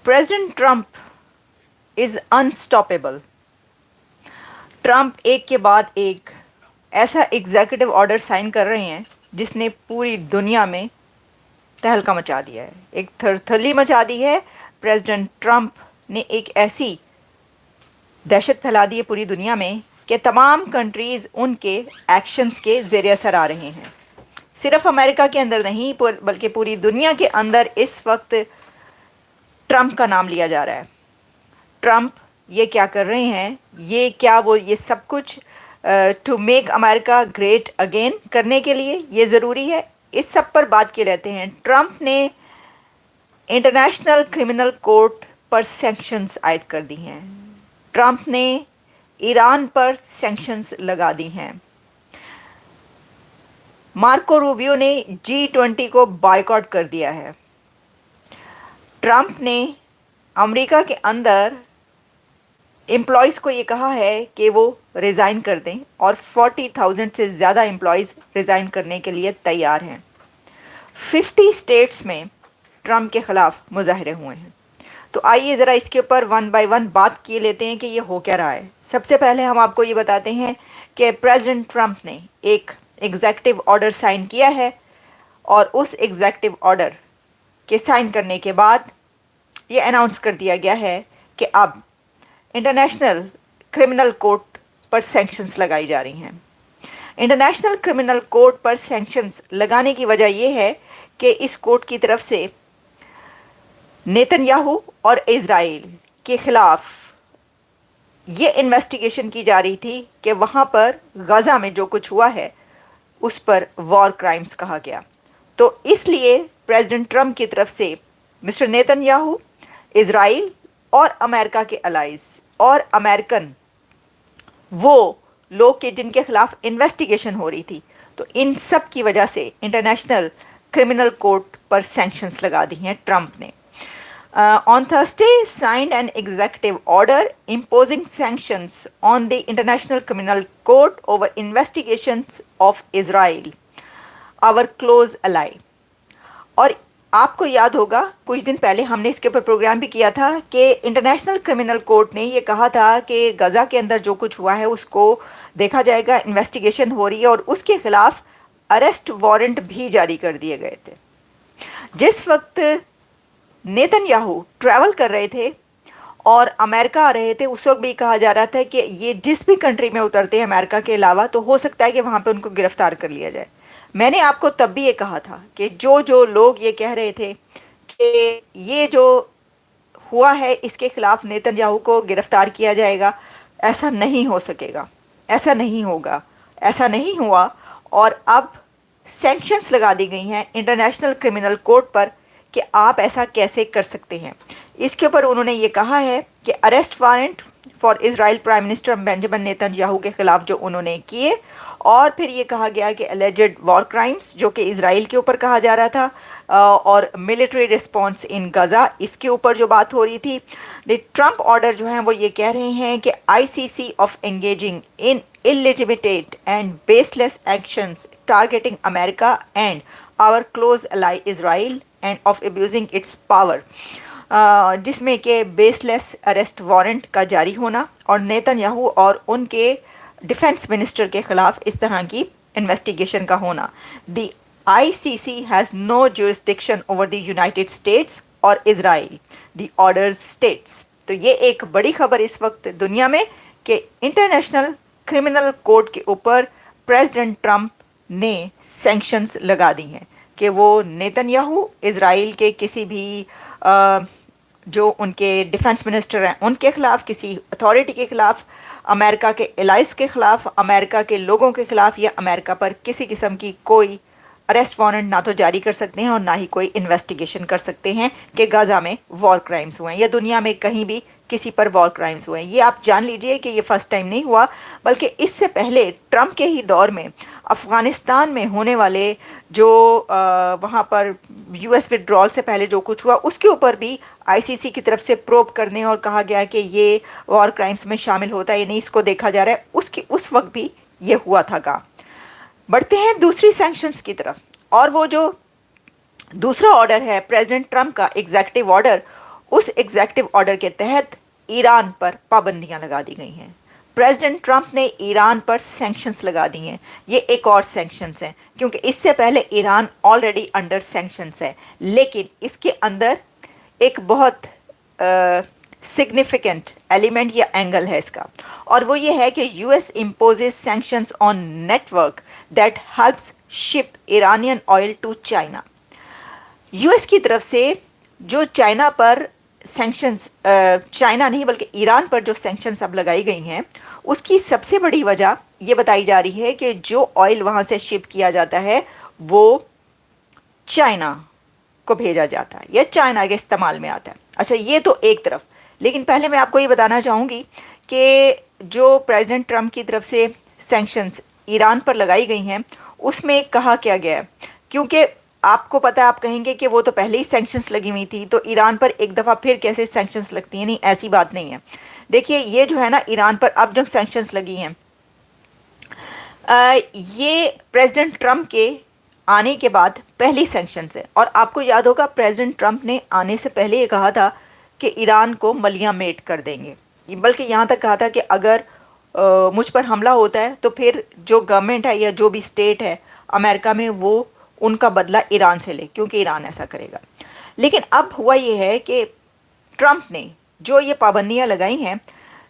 President Trump is unstoppable. Trump एक के बाद एक ऐसा एग्जीक्यूटिव ऑर्डर साइन कर रहे हैं जिसने पूरी दुनिया में तहलका मचा दिया है, एक थरथली मचा दी है. प्रेसिडेंट ट्रंप ने एक ऐसी दहशत फैला दी है पूरी दुनिया में कि तमाम कंट्रीज़ उनके एक्शंस के ज़ेर असर आ रहे हैं. सिर्फ अमेरिका के अंदर नहीं बल्कि पूरी दुनिया के अंदर इस वक्त ट्रंप का नाम लिया जा रहा है. ट्रंप ये क्या कर रहे हैं, ये क्या वो ये सब कुछ to make America great again करने के लिए ये ज़रूरी है. इस सब पर बात किए रहते हैं. ट्रंप ने इंटरनेशनल क्रिमिनल कोर्ट पर सैंक्शंस आयद कर दी हैं. ट्रंप ने ईरान पर सैंक्शंस लगा दी हैं. मार्को रूबियो ने G20 को बायकॉट कर दिया है. ट्रंप ने अमेरिका के अंदर एम्प्लॉयज़ को ये कहा है कि वो रिज़ाइन कर दें और 40,000 से ज़्यादा एम्प्लॉयज़ रिज़ाइन करने के लिए तैयार हैं. 50 स्टेट्स में ट्रंप के ख़िलाफ़ मुजाहरे हुए हैं. तो आइए ज़रा इसके ऊपर वन बाय वन बात किए लेते हैं कि ये हो क्या रहा है. सबसे पहले हम आपको ये बताते हैं कि प्रेसिडेंट ट्रंप ने एक एग्जीक्यूटिव ऑर्डर साइन किया है और उस एग्जीक्यूटिव ऑर्डर के साइन करने के बाद ये अनाउंस कर दिया गया है कि अब इंटरनेशनल क्रिमिनल कोर्ट पर सैंक्शंस लगाई जा रही हैं. इंटरनेशनल क्रिमिनल कोर्ट पर सैंक्शंस लगाने की वजह यह है कि इस कोर्ट की तरफ से नेतन्याहू और इज़राइल के ख़िलाफ़ ये इन्वेस्टिगेशन की जा रही थी कि वहाँ पर गज़ा में जो कुछ हुआ है उस पर वॉर क्राइम्स कहा गया. तो इसलिए प्रेसिडेंट ट्रंप की तरफ से मिस्टर नेतन्याहू, इज़राइल और अमेरिका के अलाइज और अमेरिकन वो लोग के जिनके खिलाफ इन्वेस्टिगेशन हो रही थी, तो इन सब की वजह से इंटरनेशनल क्रिमिनल कोर्ट पर सैंक्शंस लगा दी हैं ट्रंप ने. On Thursday signed an executive order imposing sanctions on the International Criminal Court over investigations of Israel, our close ally. और आपको याद होगा कुछ दिन पहले हमने इसके ऊपर प्रोग्राम भी किया था कि इंटरनेशनल क्रिमिनल कोर्ट ने ये कहा था कि गज़ा के अंदर जो कुछ हुआ है उसको देखा जाएगा, इन्वेस्टिगेशन हो रही है और उसके ख़िलाफ़ अरेस्ट वारंट भी जारी कर दिए गए थे. जिस वक्त नेतन्याहू ट्रैवल कर रहे थे और अमेरिका आ रहे थे उस वक्त भी कहा जा रहा था कि ये जिस भी कंट्री में उतरते हैं अमेरिका के अलावा तो हो सकता है कि वहाँ पे उनको गिरफ़्तार कर लिया जाए. मैंने आपको तब भी ये कहा था कि जो लोग ये कह रहे थे कि ये जो हुआ है इसके ख़िलाफ़ नेतन्याहू को गिरफ़्तार किया जाएगा, ऐसा नहीं हो सकेगा, ऐसा नहीं होगा, ऐसा नहीं हुआ. और अब सैंक्शंस लगा दी गई हैं इंटरनेशनल क्रिमिनल कोर्ट पर कि आप ऐसा कैसे कर सकते हैं. इसके ऊपर उन्होंने ये कहा है कि arrest warrant for Israel prime minister Benjamin Netanyahu के ख़िलाफ़ जो उन्होंने किए, और फिर ये कहा गया कि एलिजेड वॉर क्राइम्स जो कि इज़राइल के ऊपर कहा जा रहा था और मिलिट्री रिस्पॉन्स इन गज़ा इसके ऊपर जो बात हो रही थी. ट्रंप ऑर्डर जो हैं वो ये कह रहे हैं कि ICC of engaging in illegitimate and baseless actions targeting America and our close ally Israel and of abusing its power, जिसमें कि बेसलेस अरेस्ट वारंट का जारी होना और नेतन्याहू और उनके डिफेंस मिनिस्टर के ख़िलाफ़ इस तरह की इन्वेस्टिगेशन का होना. The ICC has no jurisdiction over the United States और Israel, the orders states. तो ये एक बड़ी खबर इस वक्त दुनिया में कि इंटरनेशनल क्रिमिनल कोर्ट के ऊपर प्रेसिडेंट ट्रंप ने सैंक्शंस लगा दी हैं कि वो नेतन्याहू, इज़राइल के किसी भी जो उनके डिफेंस मिनिस्टर हैं उनके ख़िलाफ़, किसी अथॉरिटी के ख़िलाफ़, अमेरिका के एलाइज के ख़िलाफ़, अमेरिका के लोगों के ख़िलाफ़ या अमेरिका पर किसी किस्म की कोई अरेस्ट वारंट ना तो जारी कर सकते हैं और ना ही कोई इन्वेस्टिगेशन कर सकते हैं कि गाज़ा में वॉर क्राइम्स हुए हैं या दुनिया में कहीं भी किसी पर वॉर क्राइम्स हुए हैं. ये आप जान लीजिए कि ये फ़र्स्ट टाइम नहीं हुआ, बल्कि इससे पहले ट्रंप के ही दौर में अफ़गानिस्तान में होने वाले जो वहाँ पर US विड्रॉल से पहले जो कुछ हुआ उसके ऊपर भी ICC की तरफ से प्रोब करने और कहा गया कि ये वॉर क्राइम्स में शामिल होता है, ये नहीं इसको देखा जा रहा है, उसकी उस वक्त भी ये हुआ था. बढ़ते हैं दूसरी सैंक्शंस की तरफ, और वो जो दूसरा ऑर्डर है प्रेसिडेंट ट्रंप का एग्जीक्यूटिव ऑर्डर, उस एग्जीक्यूटिव ऑर्डर के तहत ईरान पर पाबंदियां लगा दी गई हैं। प्रेसिडेंट ट्रंप ने ईरान पर सैंक्शंस लगा दिए हैं। ये एक और सैंक्शंस हैं क्योंकि इससे पहले ईरान ऑलरेडी अंडर सैंक्शंस है, लेकिन इसके अंदर एक बहुत सिग्निफिकेंट एलिमेंट या एंगल है इसका, और वो ये है कि US imposes sanctions on network that helps ship Iranian oil to China. US की तरफ से जो चाइना पर सैंक्शंस, चाइना नहीं बल्कि ईरान पर जो सैंक्शंस अब लगाई गई हैं, उसकी सबसे बड़ी वजह ये बताई जा रही है कि जो ऑयल वहाँ से शिप किया जाता है वो चाइना को भेजा जाता है या चाइना के इस्तेमाल में आता है। अच्छा, ये तो एक तरफ, लेकिन पहले मैं आपको ये बताना चाहूँगी कि जो प्रेसिडेंट ट्रंप की तरफ से सैंक्शंस ईरान पर लगाई गई हैं उसमें कहा क्या गया है, क्योंकि आपको पता है, आप कहेंगे कि वो तो पहले ही सैंक्शंस लगी हुई थी तो ईरान पर एक दफ़ा फिर कैसे सैंक्शंस लगती हैं। नहीं, ऐसी बात नहीं है। देखिए, ये जो है ना, ईरान पर अब जो सैंक्शंस लगी हैं, ये प्रेसिडेंट ट्रंप के आने के बाद पहली सैंक्शंस है। और आपको याद होगा प्रेसिडेंट ट्रंप ने आने से पहले ये कहा था कि ईरान को मलिया मेट कर देंगे, बल्कि यहाँ तक कहा था कि अगर मुझ पर हमला होता है तो फिर जो गवर्नमेंट है या जो भी स्टेट है अमेरिका में वो उनका बदला ईरान से ले, क्योंकि ईरान ऐसा करेगा। लेकिन अब हुआ ये है कि ट्रंप ने जो ये पाबंदियां लगाई हैं,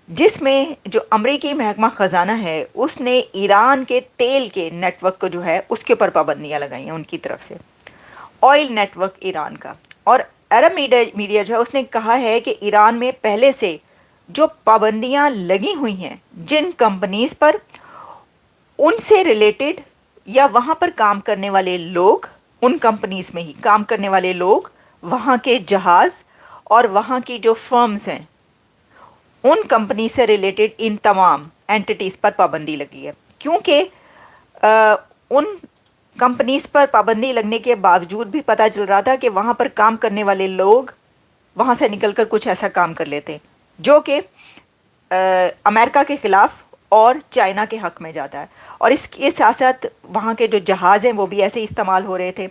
जिसमें जो अमरीकी महकमा ख़जाना है उसने ईरान के तेल के नेटवर्क को जो है उसके ऊपर पाबंदियां लगाई हैं उनकी तरफ से, ऑयल नेटवर्क ईरान का। और अरब मीडिया जो है उसने कहा है कि ईरान में पहले से जो पाबंदियां लगी हुई हैं जिन कंपनीज पर, उनसे रिलेटेड या वहाँ पर काम करने वाले लोग, उन कंपनीज में ही काम करने वाले लोग, वहाँ के जहाज़ और वहाँ की जो फर्म्स हैं, उन कंपनी से रिलेटेड इन तमाम एंटिटीज़ पर पाबंदी लगी है। क्योंकि उन कंपनीज़ पर पाबंदी लगने के बावजूद भी पता चल रहा था कि वहाँ पर काम करने वाले लोग वहाँ से निकलकर कुछ ऐसा काम कर लेते हैं जो कि अमेरिका के ख़िलाफ़ और चाइना के हक़ में जाता है। और इसके साथ साथ वहाँ के जो जहाज़ हैं वो भी ऐसे इस्तेमाल हो रहे थे।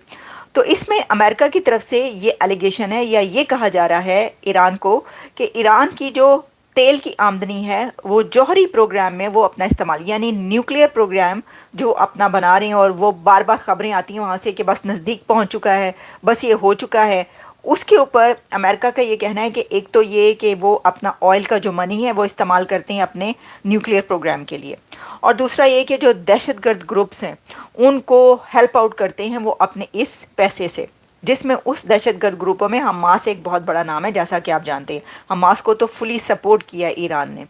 तो इसमें अमेरिका की तरफ से ये एलिगेशन है या ये कहा जा रहा है ईरान को कि ईरान की जो तेल की आमदनी है वो जौहरी प्रोग्राम में वो अपना इस्तेमाल, यानी न्यूक्लियर प्रोग्राम जो अपना बना रहे हैं, और वो बार बार ख़बरें आती हैं वहाँ से कि बस नज़दीक पहुँच चुका है, बस ये हो चुका है, उसके ऊपर अमेरिका का ये कहना है कि एक तो ये कि वो अपना ऑयल का जो मनी है वो इस्तेमाल करते हैं अपने न्यूक्लियर प्रोग्राम के लिए, और दूसरा ये कि जो दहशतगर्द ग्रुप्स हैं उनको हेल्प आउट करते हैं वो अपने इस पैसे से, जिसमें उस दहशतगर्द ग्रुपों में हमास एक बहुत बड़ा नाम है, जैसा कि आप जानते हैं। हमास को तो फुली सपोर्ट किया ईरान ने।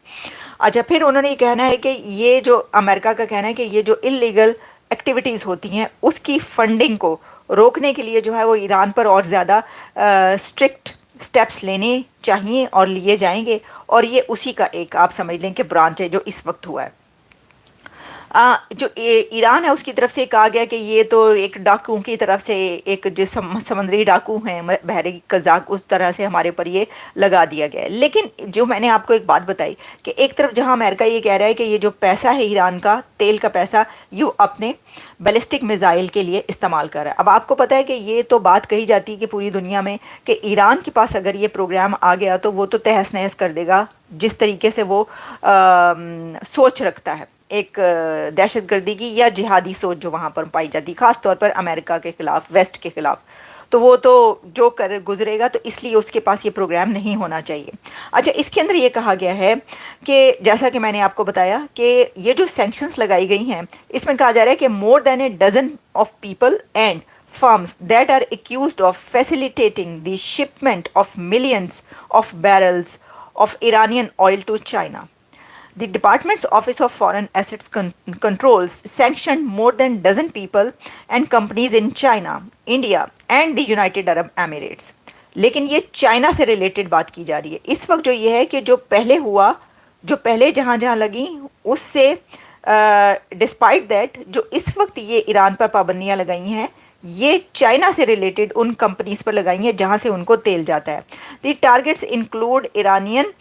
अच्छा, फिर उन्होंने ये कहना है कि ये जो अमेरिका का कहना है कि ये जो इलीगल एक्टिविटीज़ होती हैं उसकी फंडिंग को रोकने के लिए जो है वो ईरान पर और ज़्यादा स्ट्रिक्ट स्टेप्स लेने चाहिए और लिए जाएंगे, और ये उसी का एक आप समझ लें कि ब्रांच है जो इस वक्त हुआ है। जो ईरान है उसकी तरफ से कहा गया कि ये तो एक डाकू की तरफ से, एक जो समुद्री डाकू हैं बहरी कज़ाक, उस तरह से हमारे ऊपर ये लगा दिया गया है। लेकिन जो मैंने आपको एक बात बताई कि एक तरफ जहां अमेरिका ये कह रहा है कि ये जो पैसा है ईरान का, तेल का पैसा, ये अपने बैलिस्टिक मिज़ाइल के लिए इस्तेमाल कर रहा है। अब आपको पता है कि ये तो बात कही जाती है कि पूरी दुनिया में कि ईरान के पास अगर ये प्रोग्राम आ गया तो वो तो तहस नहस कर देगा जिस तरीके से वो सोच रखता है, एक दहशतगर्दी की या जिहादी सोच जो वहाँ पर पाई जाती, ख़ास तौर पर अमेरिका के ख़िलाफ़, वेस्ट के ख़िलाफ़। तो वो तो जो कर गुजरेगा, तो इसलिए उसके पास ये प्रोग्राम नहीं होना चाहिए। अच्छा, इसके अंदर ये कहा गया है कि जैसा कि मैंने आपको बताया कि ये जो सैंक्शंस लगाई गई हैं इसमें कहा जा रहा है कि more than a dozen of people and firms that are accused of facilitating the shipment of millions of barrels of Iranian oil to China. The Department's Office of Foreign Assets Controls sanctioned more than dozen people and companies in China, India and the United Arab Emirates. लेकिन ये China से related बात की जा रही है इस वक्त। जो ये है कि जो पहले हुआ, जो पहले जहाँ जहाँ लगी उससे डिस्पाइट दैट जो इस वक्त ये ईरान पर पाबंदियाँ लगाई हैं, ये चाइना से रिलेटेड उन कंपनीज पर लगाई हैं जहाँ से उनको तेल जाता है। दी टारगेट्स इंक्लूड ईरानियन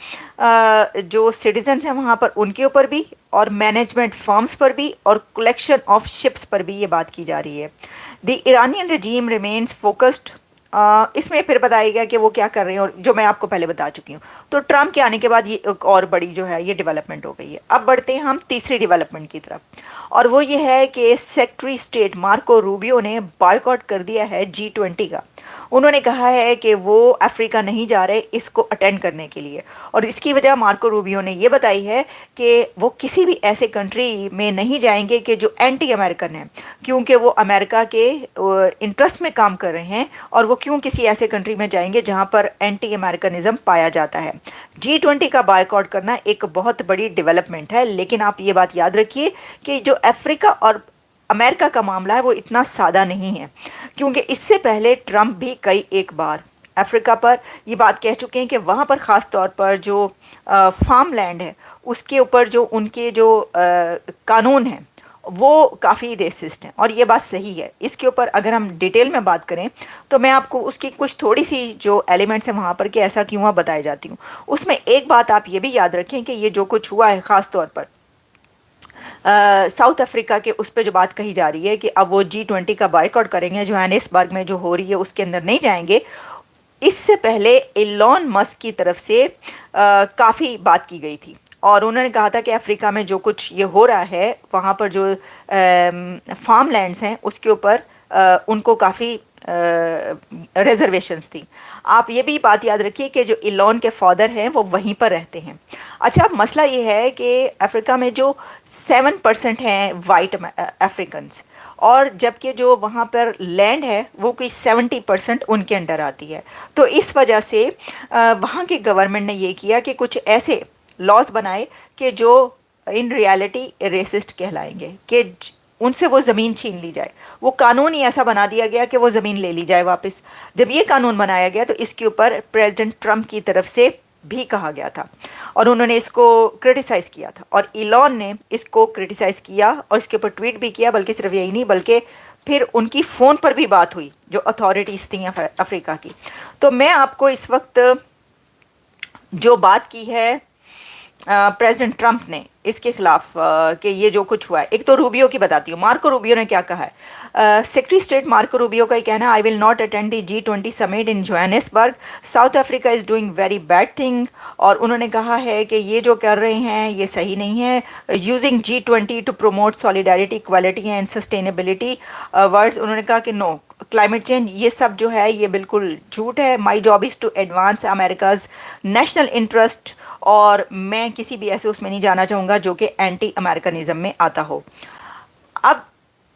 जो सिटीजन्स हैं वहाँ पर, उनके ऊपर भी, और मैनेजमेंट फर्म्स पर भी, और कलेक्शन ऑफ शिप्स पर भी ये बात की जा रही है। द ईरानियन रजीम रिमेन्स फोकस्ड इसमें फिर बताया गया कि वो क्या कर रहे हैं, और जो मैं आपको पहले बता चुकी हूँ। तो ट्रम्प के आने के बाद ये एक और बड़ी जो है ये डेवलपमेंट हो गई है। अब बढ़ते हैं हम तीसरी डेवलपमेंट की तरफ, और वो ये है कि सेक्रेटरी स्टेट मार्को रूबियो ने बायकॉट कर दिया है G20 का। उन्होंने कहा है कि वो अफ्रीका नहीं जा रहे इसको अटेंड करने के लिए, और इसकी वजह मार्को रूबियो ने ये बताई है कि वो किसी भी ऐसे कंट्री में नहीं जाएंगे कि जो एंटी अमेरिकन है, क्योंकि वो अमेरिका के इंटरेस्ट में काम कर रहे हैं, और वो क्यों किसी ऐसे कंट्री में जाएंगे जहां पर एंटी अमेरिकनिज्म पाया जाता है। G20 का बायकॉट करना एक बहुत बड़ी डेवलपमेंट है, लेकिन आप ये बात याद रखिए कि जो अफ्रीका और अमेरिका का मामला है वो इतना सादा नहीं है, क्योंकि इससे पहले ट्रंप भी कई एक बार अफ्रीका पर ये बात कह चुके हैं कि वहाँ पर ख़ास तौर पर जो फार्म लैंड है उसके ऊपर जो उनके जो कानून हैं वो काफ़ी रेसिस्ट हैं, और ये बात सही है। इसके ऊपर अगर हम डिटेल में बात करें तो मैं आपको उसकी कुछ थोड़ी सी जो एलिमेंट्स हैं वहाँ पर कि ऐसा क्यों हुआ बताई जाती हूँ। उसमें एक बात आप ये भी याद रखें कि ये जो कुछ हुआ है ख़ास तौर पर साउथ अफ्रीका के उस पर जो बात कही जा रही है कि अब वो G20 का बायकॉट करेंगे, जोहानिसबर्ग में जो हो रही है उसके अंदर नहीं जाएंगे, इससे पहले इलॉन मस्क की तरफ से काफ़ी बात की गई थी, और उन्होंने कहा था कि अफ्रीका में जो कुछ ये हो रहा है वहाँ पर जो फार्म लैंड्स हैं उसके ऊपर उनको काफ़ी रिजर्वेशंस थी। आप ये भी बात याद रखिए कि जो इलॉन के फादर हैं वो वहीं पर रहते हैं। अच्छा, अब मसला ये है कि अफ्रीका में जो 7% हैं वाइट अफ्रीकन्स, और जबकि जो वहाँ पर लैंड है वो कोई 70% उनके अंडर आती है। तो इस वजह से वहाँ की गवर्नमेंट ने ये किया कि कुछ ऐसे लॉज बनाए कि जो इन रियलिटी रेसिस्ट कहलाएंगे, कि उनसे वो ज़मीन छीन ली जाए। वो कानून ही ऐसा बना दिया गया कि वो ज़मीन ले ली जाए वापस। जब ये कानून बनाया गया तो इसके ऊपर प्रेसिडेंट ट्रंप की तरफ से भी कहा गया था, और उन्होंने इसको क्रिटिसाइज़ किया था, और इलॉन ने इसको क्रिटिसाइज़ किया और इसके ऊपर ट्वीट भी किया। बल्कि सिर्फ यही नहीं, बल्कि फिर उनकी फ़ोन पर भी बात हुई जो अथॉरिटीज़ थी अफ्रीका की। तो मैं आपको इस वक्त जो बात की है प्रेसिडेंट ट्रंप ने इसके खिलाफ कि ये जो कुछ हुआ है, एक तो रूबियो की बताती हूँ। मार्को रूबियो ने क्या कहा है? सेक्रेटरी स्टेट मार्को रूबियो का ही कहना है, I will not attend the G20 summit in Johannesburg, south Africa is doing very bad thing. और उन्होंने कहा है कि ये जो कर रहे हैं ये सही नहीं है। Using G20 to promote solidarity, equality and sustainability words, उन्होंने कहा कि नो क्लाइमेट चेंज ये सब जो है ये बिल्कुल झूठ है। My job is to advance America's national interest, और मैं किसी भी ऐसे उसमें नहीं जाना चाहूँगा जो कि एंटी अमेरिकनिज्म में आता हो। अब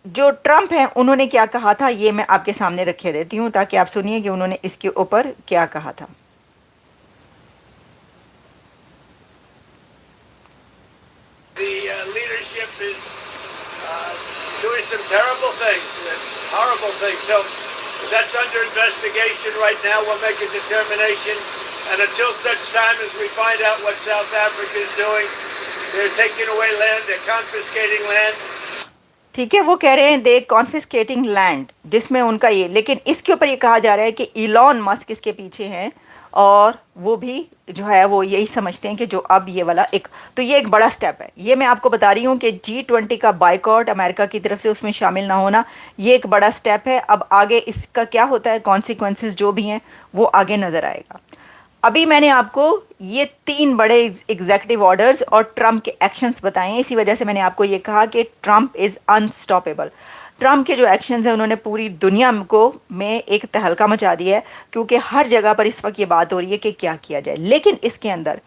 जो ट्रंप हैं उन्होंने क्या कहा था ये मैं आपके सामने रखे देती हूँ ताकि आप सुनिए कि उन्होंने इसके ऊपर क्या कहा था। That's under investigation right now. We'll make a determination. And until such time as we find out what South Africa is doing, they're taking away land, they're confiscating land. ठीक है, वो कह रहे हैं दे कॉन्फिस्केटिंग लैंड, जिसमें उनका ये, लेकिन इसके ऊपर ये कहा जा रहा है कि इलॉन मस्क इसके पीछे हैं, और वो भी जो है वो यही समझते हैं कि जो अब ये वाला एक, तो ये एक बड़ा स्टेप है। ये मैं आपको बता रही हूँ कि G20 का बायकॉट अमेरिका की तरफ से उसमें शामिल ना होना ये एक बड़ा स्टेप है। अब आगे इसका क्या होता है, कॉन्सिक्वेंसेस जो भी हैं वो आगे नज़र आएगा। अभी मैंने आपको ये 3 बड़े एग्जीक्यूटिव ऑर्डर्स और ट्रंप के एक्शंस बताए हैं, इसी वजह से मैंने आपको ये कहा कि ट्रंप इज़ अनस्टॉपेबल। ट्रंप के जो एक्शंस हैं उन्होंने पूरी दुनिया को में एक तहलका मचा दिया है, क्योंकि हर जगह पर इस वक्त ये बात हो रही है कि क्या किया जाए। लेकिन इसके अंदर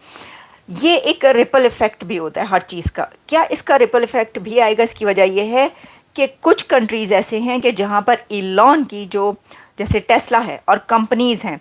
ये एक रिपल इफेक्ट भी होता है हर चीज़ का। क्या इसका रिपल इफेक्ट भी आएगा? इसकी वजह यह है कि कुछ कंट्रीज़ ऐसे हैं कि जहाँ पर इलॉन की जो जैसे टेस्ला है और कंपनीज़ हैं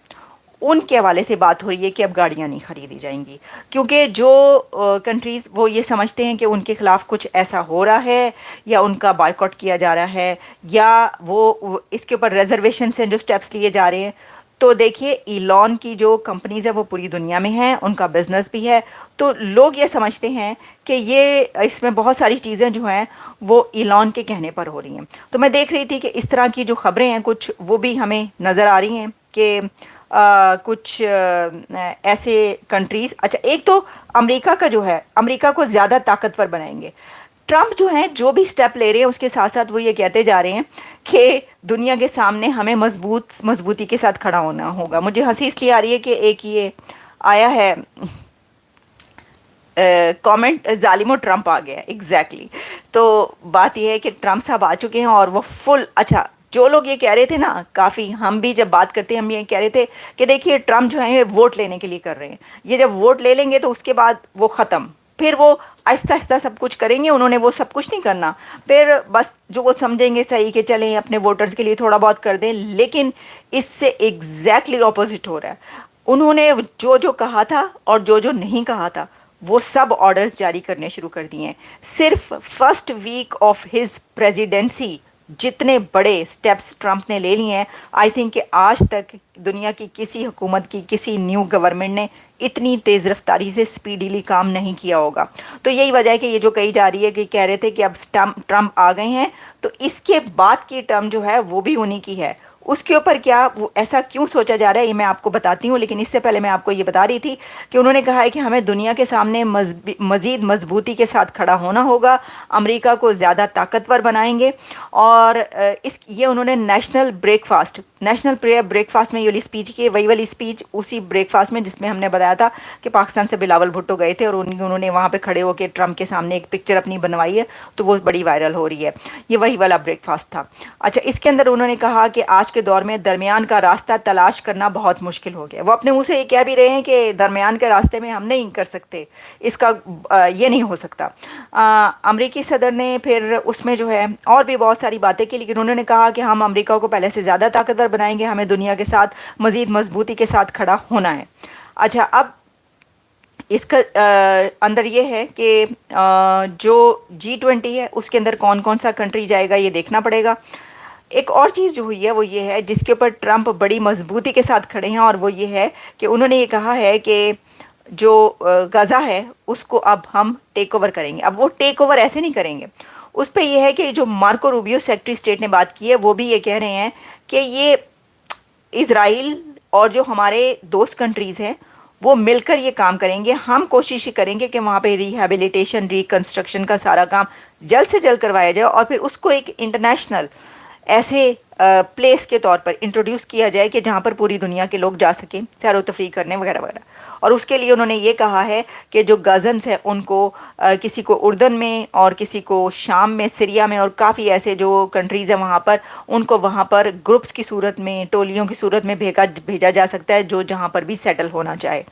उनके हवाले से बात हो रही है कि अब गाड़ियाँ नहीं ख़रीदी जाएंगी, क्योंकि जो कंट्रीज़ वो ये समझते हैं कि उनके ख़िलाफ़ कुछ ऐसा हो रहा है या उनका बायकॉट किया जा रहा है, या वो इसके ऊपर रिजर्वेशन से जो स्टेप्स लिए जा रहे हैं। तो देखिए, इलॉन की जो कंपनीज़ है वो पूरी दुनिया में हैं, उनका बिज़नेस भी है, तो लोग ये समझते हैं कि ये इसमें बहुत सारी चीज़ें जो हैं वो इलॉन के कहने पर हो रही हैं। तो मैं देख रही थी कि इस तरह की जो ख़बरें हैं कुछ वो भी हमें नज़र आ रही हैं कि कुछ ऐसे कंट्रीज़, अच्छा एक तो अमेरिका का जो है, अमेरिका को ज़्यादा ताकतवर बनाएंगे। ٹرمپ جو ہیں جو بھی سٹیپ لے رہے ہیں اس کے ساتھ ساتھ وہ یہ کہتے جا رہے ہیں کہ دنیا کے سامنے ہمیں مضبوطی کے ساتھ کھڑا ہونا ہوگا. مجھے ہنسی اس لیے آ رہی ہے کہ ایک یہ آیا ہے کامنٹ، ظالم و ٹرمپ آ گیا ایگزیکٹلی. تو بات یہ ہے کہ ٹرمپ صاحب آ چکے ہیں اور وہ فل اچھا جو لوگ یہ کہہ رہے تھے نا، کافی ہم بھی جب بات کرتے ہیں ہم یہ کہہ رہے تھے کہ دیکھیے ٹرمپ جو ہیں یہ ووٹ لینے کے لیے کر رہے ہیں، یہ جب ووٹ لے لیں گے تو اس کے بعد وہ ختم، پھر وہ آہستہ آہستہ سب کچھ کریں گے. انہوں نے وہ سب کچھ نہیں کرنا، پھر بس جو وہ سمجھیں گے صحیح کہ چلیں اپنے ووٹرز کے لیے تھوڑا بہت کر دیں. لیکن اس سے ایگزیکٹلی اپوزٹ ہو رہا ہے. انہوں نے جو جو کہا تھا اور جو جو نہیں کہا تھا وہ سب آرڈرز جاری کرنے شروع کر دیے ہیں. صرف first week of his presidency جتنے بڑے سٹیپس ٹرمپ نے لے لیے ہیں، آئی تھنک کہ آج تک دنیا کی کسی حکومت کی کسی نیو گورنمنٹ نے اتنی تیز رفتاری سے سپیڈیلی کام نہیں کیا ہوگا. تو یہی وجہ ہے کہ یہ جو کہی جا رہی ہے کہ کہہ رہے تھے کہ اب ٹرمپ آ گئے ہیں تو اس کے بعد کی ٹرم جو ہے وہ بھی انہی کی ہے. اس کے اوپر کیا وہ ایسا کیوں سوچا جا رہا ہے یہ میں آپ کو بتاتی ہوں، لیکن اس سے پہلے میں آپ کو یہ بتا رہی تھی کہ انہوں نے کہا ہے کہ ہمیں دنیا کے سامنے مزید مضبوطی کے ساتھ کھڑا ہونا ہوگا، امریکہ کو زیادہ طاقتور بنائیں گے. اور یہ انہوں نے نیشنل پریئر بریک فاسٹ میں یہ والی اسپیچ کی، وہی والی اسپیچ اسی بریک فاسٹ میں جس میں ہم نے بتایا تھا کہ پاکستان سے بلاول بھٹو گئے تھے اور انہوں نے وہاں پہ کھڑے ہو کے ٹرمپ کے سامنے ایک پکچر اپنی بنوائی ہے تو وہ بڑی وائرل ہو رہی ہے. یہ وہی والا بریک فاسٹ تھا. اچھا، اس کے اندر انہوں نے کہا کہ آج کے دور میں درمیان کا راستہ تلاش کرنا بہت مشکل ہو گیا. وہ اپنے منہ سے یہ کہہ بھی رہے ہیں کہ درمیان کے راستے میں ہم نہیں کر سکتے، اس کا یہ نہیں ہو سکتا. امریکی صدر نے پھر اس میں جو ہے اور بھی بہت ساری باتیں کی، لیکن انہوں نے کہا کہ ہم امریکہ کو پہلے سے زیادہ طاقتور بنائیں گے، ہمیں دنیا کے ساتھ مزید مضبوطی کے ساتھ کھڑا ہونا ہے. اچھا، اب اس کا اندر یہ ہے کہ جو G20 ہے اس کے اندر کون کون سا کنٹری جائے گا یہ دیکھنا پڑے گا. ایک اور چیز جو ہوئی ہے وہ یہ ہے جس کے اوپر ٹرمپ بڑی مضبوطی کے ساتھ کھڑے ہیں، اور وہ یہ ہے کہ انہوں نے یہ کہا ہے کہ جو غزہ ہے اس کو اب ہم ٹیک اوور کریں گے. اب وہ ٹیک اوور ایسے نہیں کریں گے، اس پہ یہ ہے کہ جو مارکو روبیو سیکرٹری اسٹیٹ نے بات کی ہے وہ بھی یہ کہہ رہے ہیں کہ یہ اسرائیل اور جو ہمارے دوست کنٹریز ہیں وہ مل کر یہ کام کریں گے. ہم کوشش کریں گے کہ وہاں پہ ریہیبلیٹیشن ریکنسٹرکشن کا سارا کام جلد سے جلد کروایا جائے اور پھر اس کو ایک انٹرنیشنل ایسے پلیس کے طور پر انٹروڈیوس کیا جائے کہ جہاں پر پوری دنیا کے لوگ جا سکیں سیر و تفریح کرنے وغیرہ وغیرہ. اور اس کے لیے انہوں نے یہ کہا ہے کہ جو غزنس ہیں ان کو کسی کو اردن میں اور کسی کو شام میں، سیریا میں، اور کافی ایسے جو کنٹریز ہیں وہاں پر ان کو وہاں پر گروپس کی صورت میں، ٹولیوں کی صورت میں بھیجا جا سکتا ہے جو جہاں پر بھی سیٹل ہونا چاہے.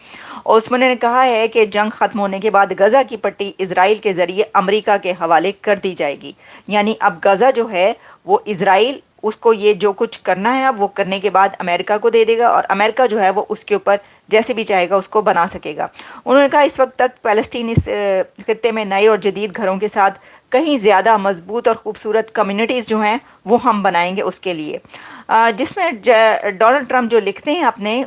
اور اس میں نے کہا ہے کہ جنگ ختم ہونے کے بعد غزہ کی پٹی اسرائیل کے ذریعے امریکہ کے حوالے کر دی جائے گی. یعنی اب غزہ جو ہے وہ اسرائیل اس کو یہ جو کچھ کرنا ہے اب وہ کرنے کے بعد امریکہ کو دے دے گا، اور امریکہ جو ہے وہ اس کے اوپر جیسے بھی چاہے گا اس کو بنا سکے گا. انہوں نے کہا اس وقت تک فلسطین اس خطے میں نئے اور جدید گھروں کے ساتھ کہیں زیادہ مضبوط اور خوبصورت کمیونٹیز جو ہیں وہ ہم بنائیں گے اس کے لیے. جس میں ڈونلڈ ٹرمپ جو لکھتے ہیں اپنے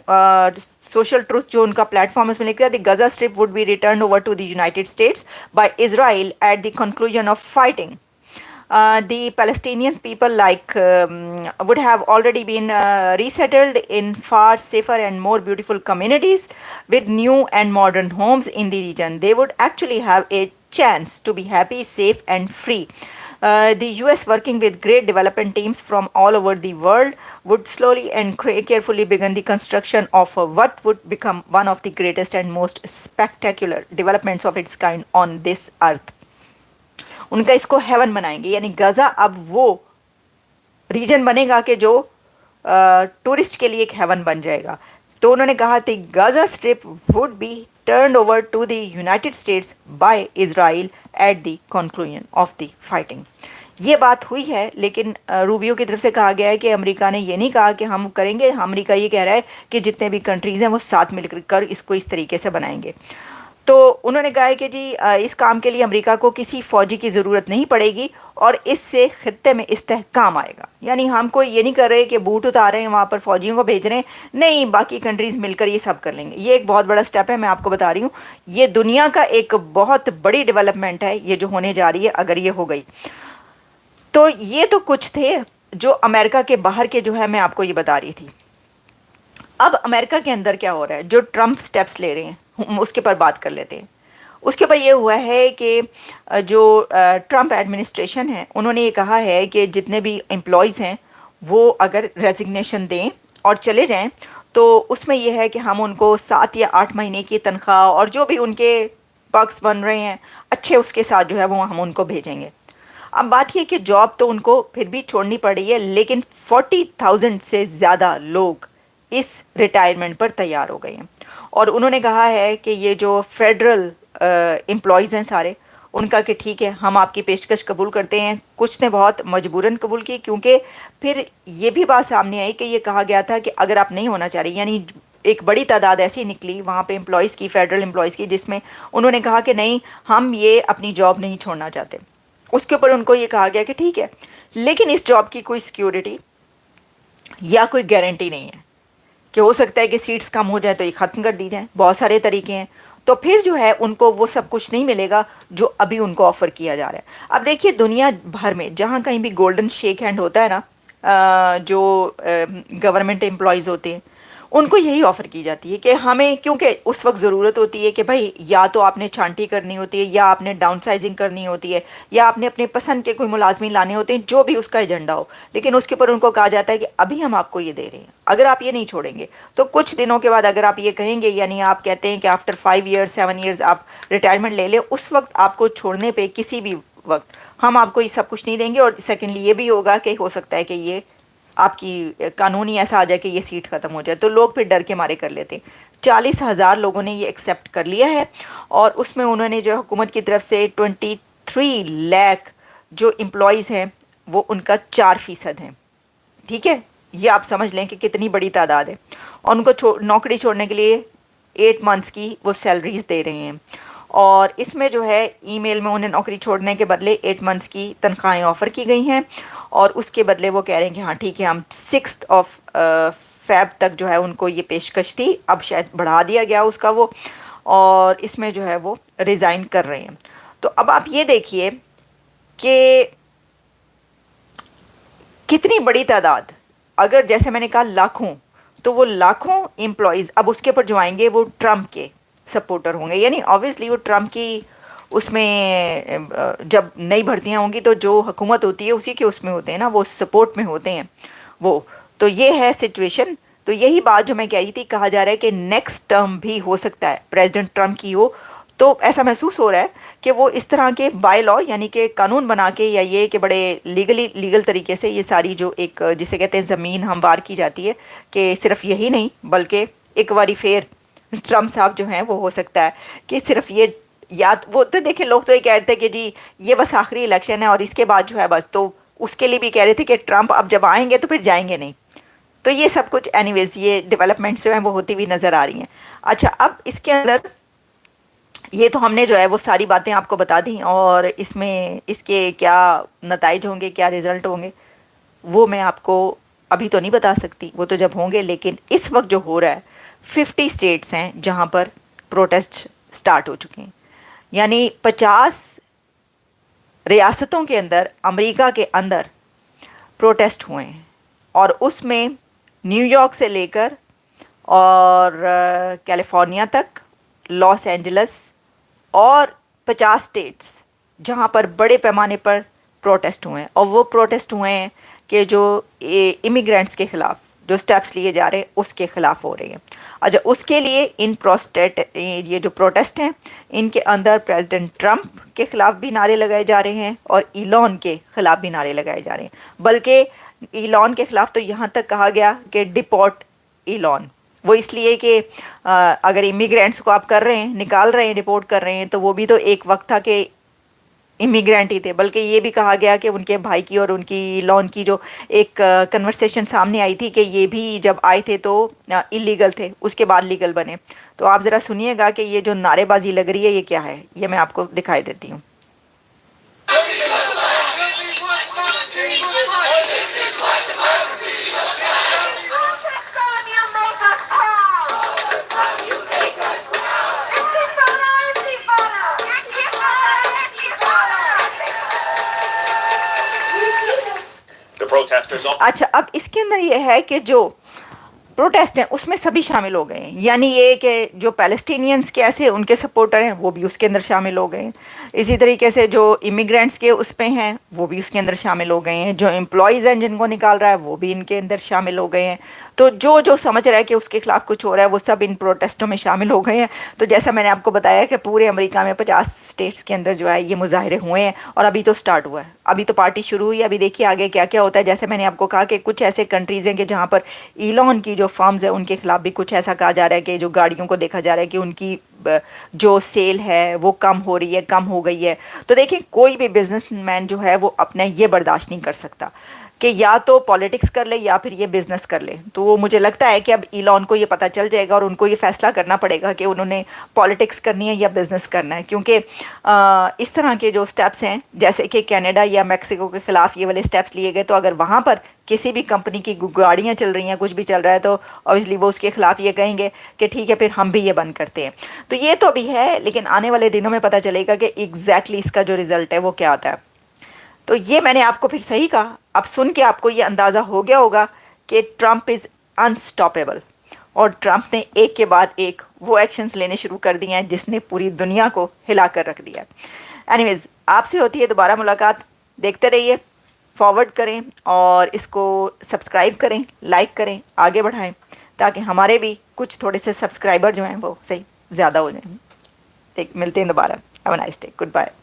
سوشل ٹروتھ جو ان کا پلیٹ فارم ہے اس میں لکھتے ہیں the Gaza strip would be returned over to the United States by Israel at the conclusion of fighting. The Palestinian people would have already been resettled in far safer and more beautiful communities with new and modern homes in the region. They would actually have a chance to be happy, safe and free. The US, working with great development teams from all over the world, would slowly and carefully begin the construction of what would become one of the greatest and most spectacular developments of its kind on this earth. ان کا اس کو heaven بنائیں گے، یعنی غزہ اب وہ region بنے گا کہ جو ٹورسٹ کے لیے ایک ہیون بن جائے گا. تو انہوں نے کہا تھی Gaza strip would be turned over to the United States by Israel at the conclusion of the fighting. یہ بات ہوئی ہے، لیکن روبیو کی طرف سے کہا گیا ہے کہ امریکہ نے یہ نہیں کہا کہ ہم کریں گے. امریکہ یہ کہہ رہا ہے کہ جتنے بھی کنٹریز ہیں وہ ساتھ مل کر اس کو اس طریقے سے بنائیں گے. تو انہوں نے کہا ہے کہ جی اس کام کے لیے امریکہ کو کسی فوجی کی ضرورت نہیں پڑے گی اور اس سے خطے میں استحکام آئے گا. یعنی ہم کوئی یہ نہیں کر رہے کہ بوٹ اتار رہے ہیں وہاں پر فوجیوں کو بھیج رہے ہیں، نہیں، باقی کنٹریز مل کر یہ سب کر لیں گے. یہ ایک بہت بڑا سٹیپ ہے، میں آپ کو بتا رہی ہوں یہ دنیا کا ایک بہت بڑی ڈیولپمنٹ ہے یہ جو ہونے جا رہی ہے اگر یہ ہو گئی. تو یہ تو کچھ تھے جو امریکہ کے باہر کے جو ہے میں آپ کو یہ بتا رہی تھی. اب امریکہ کے اندر کیا ہو رہا ہے جو ٹرمپ سٹیپس لے رہے ہیں اس کے پر بات کر لیتے ہیں. اس کے اوپر یہ ہوا ہے کہ جو ٹرمپ ایڈمنسٹریشن ہے انہوں نے یہ کہا ہے کہ جتنے بھی امپلائیز ہیں وہ اگر ریزگنیشن دیں اور چلے جائیں تو اس میں یہ ہے کہ ہم ان کو 7 یا 8 مہینے کی تنخواہ اور جو بھی ان کے پرکس بن رہے ہیں اچھے اس کے ساتھ جو ہے وہ ہم ان کو بھیجیں گے. اب بات یہ کہ جاب تو ان کو پھر بھی چھوڑنی پڑ رہی ہے لیکن 40,000 سے زیادہ لوگ اس ریٹائرمنٹ پر تیار ہو گئے ہیں. اور انہوں نے کہا ہے کہ یہ جو فیڈرل امپلائیز ہیں سارے ان کا کہ ٹھیک ہے ہم آپ کی پیشکش قبول کرتے ہیں. کچھ نے بہت مجبوراً قبول کی کیونکہ پھر یہ بھی بات سامنے آئی کہ یہ کہا گیا تھا کہ اگر آپ نہیں ہونا چاہ رہی یعنی ایک بڑی تعداد ایسی نکلی وہاں پہ امپلائیز کی فیڈرل امپلائیز کی جس میں انہوں نے کہا کہ نہیں ہم یہ اپنی جاب نہیں چھوڑنا چاہتے. اس کے اوپر ان کو یہ کہا گیا کہ ٹھیک ہے لیکن اس جاب کی کوئی سیکیورٹی یا کوئی گارنٹی نہیں ہے کہ ہو سکتا ہے کہ سیٹس کم ہو جائیں تو یہ ختم کر دی جائیں. بہت سارے طریقے ہیں تو پھر جو ہے ان کو وہ سب کچھ نہیں ملے گا جو ابھی ان کو آفر کیا جا رہا ہے. اب دیکھیے دنیا بھر میں جہاں کہیں بھی گولڈن شیک ہینڈ ہوتا ہے نا جو گورنمنٹ امپلائیز ہوتے ہیں ان کو یہی آفر کی جاتی ہے کہ ہمیں کیونکہ اس وقت ضرورت ہوتی ہے کہ بھائی یا تو آپ نے چھانٹی کرنی ہوتی ہے یا آپ نے ڈاؤن سائزنگ کرنی ہوتی ہے یا آپ نے اپنے پسند کے کوئی ملازمین لانے ہوتے ہیں جو بھی اس کا ایجنڈا ہو لیکن اس کے اوپر ان کو کہا جاتا ہے کہ ابھی ہم آپ کو یہ دے رہے ہیں اگر آپ یہ نہیں چھوڑیں گے تو کچھ دنوں کے بعد اگر آپ یہ کہیں گے یعنی آپ کہتے ہیں کہ آفٹر 5 ایئرز 7 ایئرز آپ ریٹائرمنٹ لے لیں اس وقت آپ کو چھوڑنے پہ کسی بھی وقت ہم آپ کو یہ سب کچھ نہیں دیں گے. اور سیکنڈلی یہ بھی ہوگا کہ ہو سکتا ہے کہ یہ آپ کی قانونی ایسا آ جائے کہ یہ سیٹ ختم ہو جائے تو لوگ پھر ڈر کے مارے کر لیتے ہیں. 40,000 لوگوں نے یہ ایکسیپٹ کر لیا ہے اور اس میں انہوں نے جو حکومت کی طرف سے 23 لاکھ جو امپلائیز ہیں وہ ان کا 4% ہیں. ٹھیک ہے یہ آپ سمجھ لیں کہ کتنی بڑی تعداد ہے اور ان کو نوکری چھوڑنے کے لیے 8 منتھس کی وہ سیلریز دے رہے ہیں. اور اس میں جو ہے ای میل میں انہیں نوکری چھوڑنے کے بدلے 8 منتھس کی تنخواہیں آفر کی گئی ہیں اور اس کے بدلے وہ کہہ رہے ہیں کہ ہاں ٹھیک ہے ہم 6 فیب تک جو ہے ان کو یہ پیشکش تھی اب شاید بڑھا دیا گیا اس کا وہ اور اس میں جو ہے وہ ریزائن کر رہے ہیں. تو اب آپ یہ دیکھیے کہ کتنی بڑی تعداد اگر جیسے میں نے کہا لاکھوں تو وہ لاکھوں امپلائیز اب اس کے اوپر جو آئیں گے وہ ٹرمپ کے سپورٹر ہوں گے یعنی آبویسلی وہ ٹرمپ کی اس میں جب نئی بھرتیاں ہوں گی تو جو حکومت ہوتی ہے اسی کے اس میں ہوتے ہیں نا وہ سپورٹ میں ہوتے ہیں وہ تو یہ ہے سچویشن. تو یہی بات جو میں کہہ رہی تھی کہا جا رہا ہے کہ نیکسٹ ٹرم بھی ہو سکتا ہے پریزیڈنٹ ٹرمپ کی ہو تو ایسا محسوس ہو رہا ہے کہ وہ اس طرح کے بائی لا یعنی کہ قانون بنا کے یا یہ کہ بڑے لیگل طریقے سے یہ ساری جو ایک جسے کہتے ہیں زمین ہموار کی جاتی ہے کہ صرف یہی نہیں بلکہ ایک باری پھر ٹرمپ صاحب جو ہیں وہ ہو سکتا ہے کہ صرف یہ یاد وہ تو دیکھیں لوگ تو یہ کہہ رہے تھے کہ جی یہ بس آخری الیکشن ہے اور اس کے بعد جو ہے بس تو اس کے لیے بھی کہہ رہے تھے کہ ٹرمپ اب جب آئیں گے تو پھر جائیں گے نہیں. تو یہ سب کچھ اینی ویز یہ ڈیولپمنٹس جو ہیں وہ ہوتی ہوئی نظر آ رہی ہیں. اچھا اب اس کے اندر یہ تو ہم نے جو ہے وہ ساری باتیں آپ کو بتا دیں اور اس میں اس کے کیا نتائج ہوں گے کیا رزلٹ ہوں گے وہ میں آپ کو ابھی تو نہیں بتا سکتی وہ تو جب ہوں گے. لیکن اس وقت جو ہو رہا ہے 50 اسٹیٹس ہیں جہاں پر پروٹیسٹ سٹارٹ ہو چکے ہیں یعنی 50 ریاستوں کے اندر امریکہ کے اندر پروٹیسٹ ہوئے ہیں اور اس میں نیو یارک سے لے کر اور کیلیفورنیا تک لاس اینجلس اور 50 اسٹیٹس جہاں پر بڑے پیمانے پر پروٹیسٹ ہوئے ہیں اور وہ پروٹیسٹ ہوئے ہیں کہ جو امیگرینٹس کے خلاف جو سٹیپس لیے جا رہے ہیں اس کے خلاف ہو رہے ہیں. اچھا اس کے لیے یہ جو پروٹیسٹ ہیں ان کے اندر پریزیڈنٹ ٹرمپ کے خلاف بھی نعرے لگائے جا رہے ہیں اور ایلون کے خلاف بھی نعرے لگائے جا رہے ہیں بلکہ ایلون کے خلاف تو یہاں تک کہا گیا کہ ڈپورٹ ایلون وہ اس لیے کہ اگر امیگرینٹس کو آپ کر رہے ہیں نکال رہے ہیں رپورٹ کر رہے ہیں تو وہ بھی تو ایک وقت تھا کہ امیگرینٹ ہی تھے بلکہ یہ بھی کہا گیا کہ ان کے بھائی کی اور ان کی لون کی جو ایک کنورسیشن سامنے آئی تھی کہ یہ بھی جب آئے تھے تو اللیگل تھے اس کے بعد لیگل بنے. تو آپ ذرا سنیے گا کہ یہ جو نعرے بازی لگ رہی ہے یہ کیا ہے یہ میں آپ کو دکھائی دیتی ہوں. اچھا اب اس کے اندر یہ ہے کہ جو پروٹیسٹ ہیں اس میں سبھی شامل ہو گئے ہیں، یعنی یہ کہ جو پیلسٹینینز کے ایسے ان کے سپورٹر ہیں وہ بھی اس کے اندر شامل ہو گئے ہیں، اسی طریقے سے جو امیگرینٹس کے اس پہ ہیں وہ بھی اس کے اندر شامل ہو گئے ہیں، جو امپلائیز ہیں جن کو نکال رہا ہے وہ بھی ان کے اندر شامل ہو گئے ہیں. تو جو سمجھ رہا ہے کہ اس کے خلاف کچھ ہو رہا ہے وہ سب ان پروٹیسٹوں میں شامل ہو گئے ہیں. تو جیسا میں نے آپ کو بتایا کہ پورے امریکہ میں 50 اسٹیٹس کے اندر جو ہے یہ مظاہرے ہوئے ہیں، اور ابھی تو سٹارٹ ہوا ہے، ابھی تو پارٹی شروع ہوئی. ابھی دیکھیے آگے کیا کیا ہوتا ہے. جیسے میں نے آپ کو کہا کہ کچھ ایسے کنٹریز ہیں کہ جہاں پر ایلون کی جو فارمز ہیں ان کے خلاف بھی کچھ ایسا کہا جا رہا ہے کہ جو گاڑیوں کو دیکھا جا رہا ہے کہ ان کی جو سیل ہے وہ کم ہو رہی ہے، کم ہو گئی ہے. تو دیکھیں کوئی بھی بزنس مین جو ہے وہ اپنا یہ برداشت نہیں کر سکتا کہ یا تو پالیٹکس کر لے یا پھر یہ بزنس کر لے. تو مجھے لگتا ہے کہ اب ایلون کو یہ پتہ چل جائے گا اور ان کو یہ فیصلہ کرنا پڑے گا کہ انہوں نے پالیٹکس کرنی ہے یا بزنس کرنا ہے، کیونکہ اس طرح کے جو سٹیپس ہیں جیسے کہ کینیڈا یا میکسیکو کے خلاف یہ والے سٹیپس لیے گئے، تو اگر وہاں پر کسی بھی کمپنی کی گاڑیاں چل رہی ہیں، کچھ بھی چل رہا ہے، تو obviously وہ اس کے خلاف یہ کہیں گے کہ ٹھیک ہے پھر ہم بھی یہ بند کرتے ہیں. تو یہ تو بھی ہے، لیکن آنے والے دنوں میں پتہ چلے گا کہ ایگزیکٹلی اس کا جو رزلٹ ہے وہ کیا آتا ہے. تو یہ میں نے آپ کو پھر صحیح کہا. اب سن کے آپ کو یہ اندازہ ہو گیا ہوگا کہ ٹرمپ از انسٹاپیبل، اور ٹرمپ نے ایک کے بعد ایک وہ ایکشنز لینے شروع کر دیے ہیں جس نے پوری دنیا کو ہلا کر رکھ دیا. اینی ویز آپ سے ہوتی ہے دوبارہ ملاقات. دیکھتے رہیے، فارورڈ کریں اور اس کو سبسکرائب کریں، لائک کریں، آگے بڑھائیں تاکہ ہمارے بھی کچھ تھوڑے سے سبسکرائبر جو ہیں وہ صحیح زیادہ ہو جائیں. ملتے ہیں دوبارہ. Have a nice day. Good bye.